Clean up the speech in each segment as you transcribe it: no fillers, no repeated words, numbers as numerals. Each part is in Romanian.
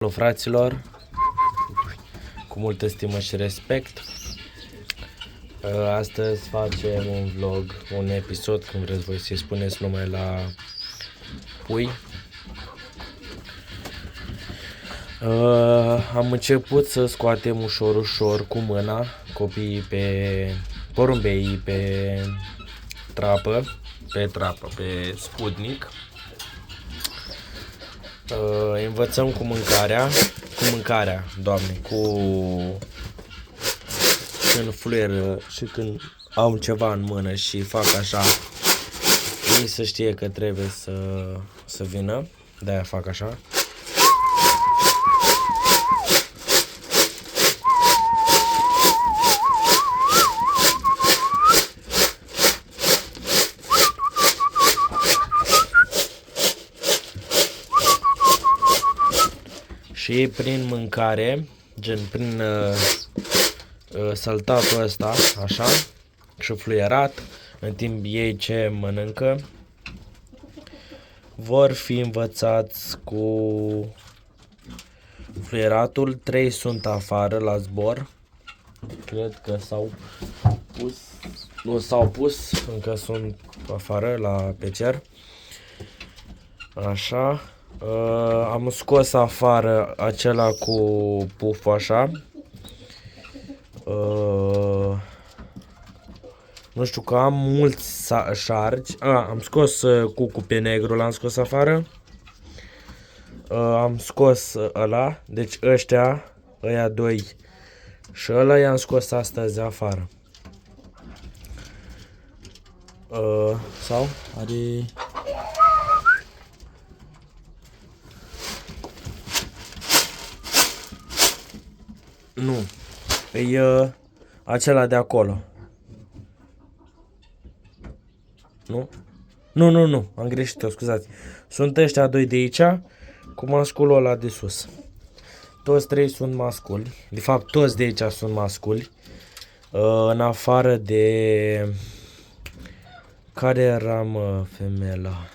Hello fraților, cu multă stimă și respect. Astăzi facem un vlog, un episod, când vreți voi să-i spuneți, numai la pui. Am început să scoatem ușor cu mâna porumbeii pe spudnic. Învățăm cu mâncarea, Doamne, când fluieră și când au ceva în mână și fac așa, ei să știe că trebuie să vină, de-aia fac așa. Și prin mâncare, gen prin săltatul ăsta, așa, și fluierat, în timp ei ce mănâncă, vor fi învățați cu fluieratul. 3 sunt afară la zbor, cred că nu s-au pus, încă sunt afară pe cer, așa. Am scos afară acela cu puful așa. Nu știu, că am mulți șargi. Am scos cucul pe negru, l-am scos afară. Am scos ăla, deci ăia doi și ăla i-am scos astăzi afară. Sau are... Nu, e acela de acolo. Nu, am greșit, scuzați. Sunt ăștia doi de aici cu masculul ăla de sus. Toți 3 sunt masculi. De fapt, toți de aici sunt masculi. În afară de... Care era, mă, femela?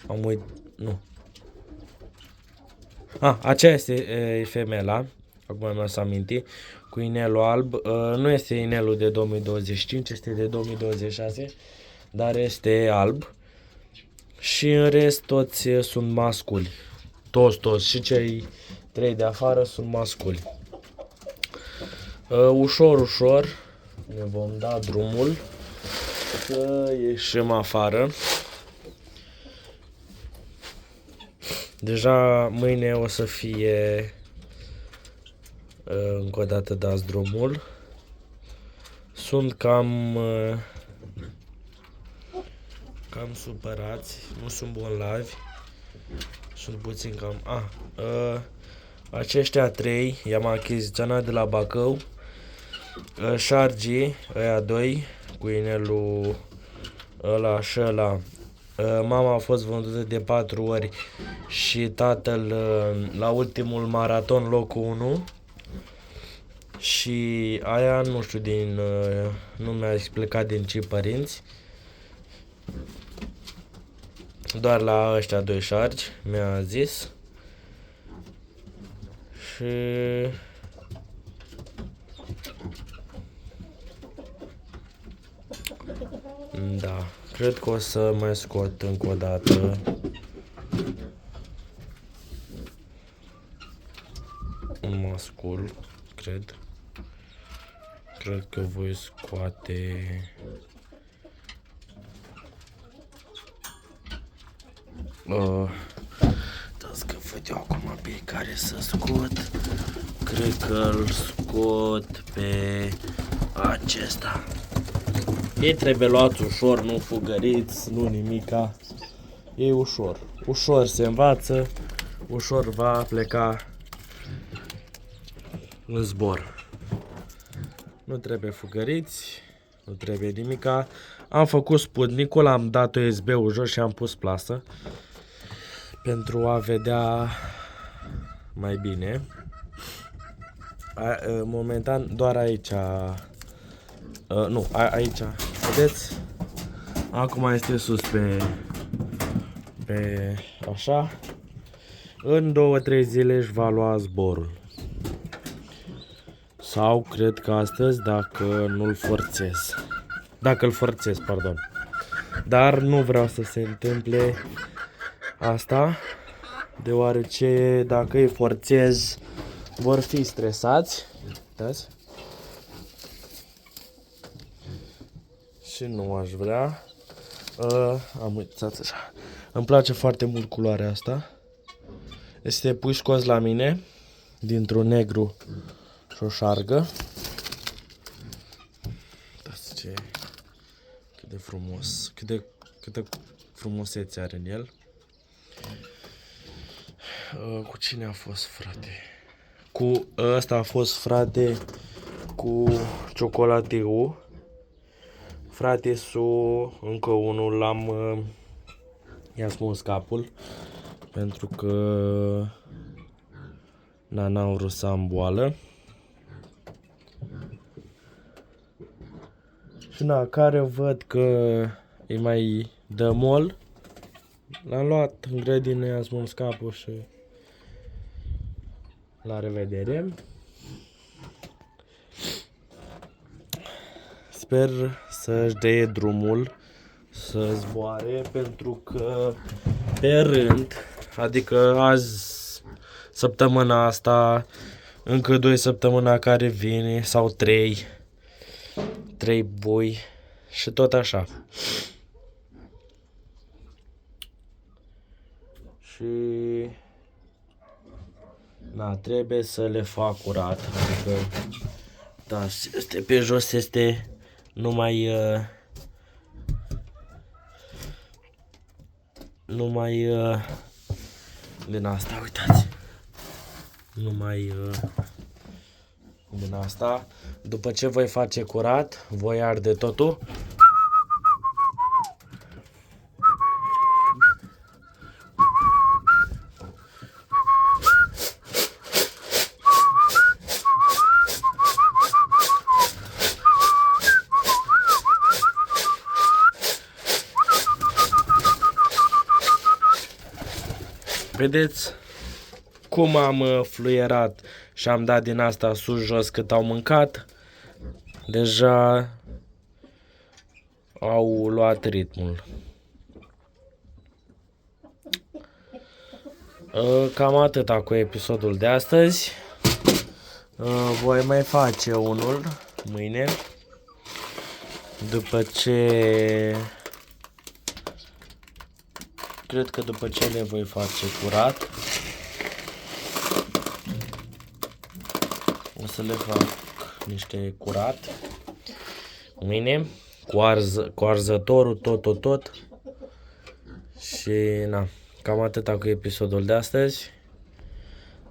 Am uitat, nu. Aceea este femela, acum mi-am să aminti, cu inelul alb. Nu este inelul de 2025, este de 2026, dar este alb. Și în rest toți sunt masculi. Toți, și cei 3 de afară sunt masculi. Ușor ne vom da drumul să ieșim afară. Deja mâine o să fie încă o dată dați drumul. Sunt cam supărați, nu sunt bolnavi. Sunt puțin cam... aceștia 3 i-am achiziționat de la Bacău. Șargii, ăia 2, cu inelul ăla și ăla. Mama a fost vândută de 4 ori și tatăl la ultimul maraton locul 1. Și aia nu știu nu mi-a explicat din ce părinți. Doar la ăștia 2 șargi mi-a zis. Și da, cred că o să mai scot încă o dată un mascul, cred că voi scoate dați că văd eu acum pe care să scot. Cred că îl scot pe acesta. Ei trebuie luați ușor, nu fugăriți, nu nimica. E ușor se învață, ușor va pleca în zbor. Nu trebuie fugăriți, nu trebuie nimica. Am făcut spudnicul, am dat USB-ul jos și am pus plasă pentru a vedea mai bine. Momentan doar aici, aici, vedeți? Acum este sus pe Așa. În 2-3 zile își va lua zborul. Sau cred că astăzi, dacă nu-l forțez. Dacă îl forțez, pardon. Dar nu vreau să se întâmple asta, deoarece dacă îi forțez vor fi stresați. Uitați. Și nu aș vrea. Am uitat așa. Îmi place foarte mult culoarea asta. Este pușcos la mine, dintr-un negru și o șargă. Uitați cât de frumos, câtă frumusețe are în el. Cu cine a fost, frate? Cu ăsta a fost, frate, cu ciocolatiul. Frate, încă unul i-am smuls capul, pentru că n-am vrut să am boală. Și care văd că îi mai dă mol, l-am luat în grădină, i-am smuls capul și la revedere. Sper să-și dea drumul să zboare, pentru că pe rând, adică azi, săptămâna asta, încă 2 săptămâna care vine, sau 3 boi și tot așa. Și trebuie să le fac curat, adică da, este pe jos, este numai din asta, uitați. Numai din asta. După ce voi face curat, voi arde totul. Vedeți cum am fluierat și am dat din asta sus-jos cât au mâncat. Deja au luat ritmul. Cam atâta cu episodul de astăzi. Voi mai face unul mâine, după ce cred că după ce le voi face curat, o să le fac niște curat mâine cu arzătorul, tot. Și cam atâta cu episodul de astăzi.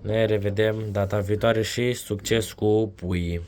Ne revedem data viitoare și succes cu puii!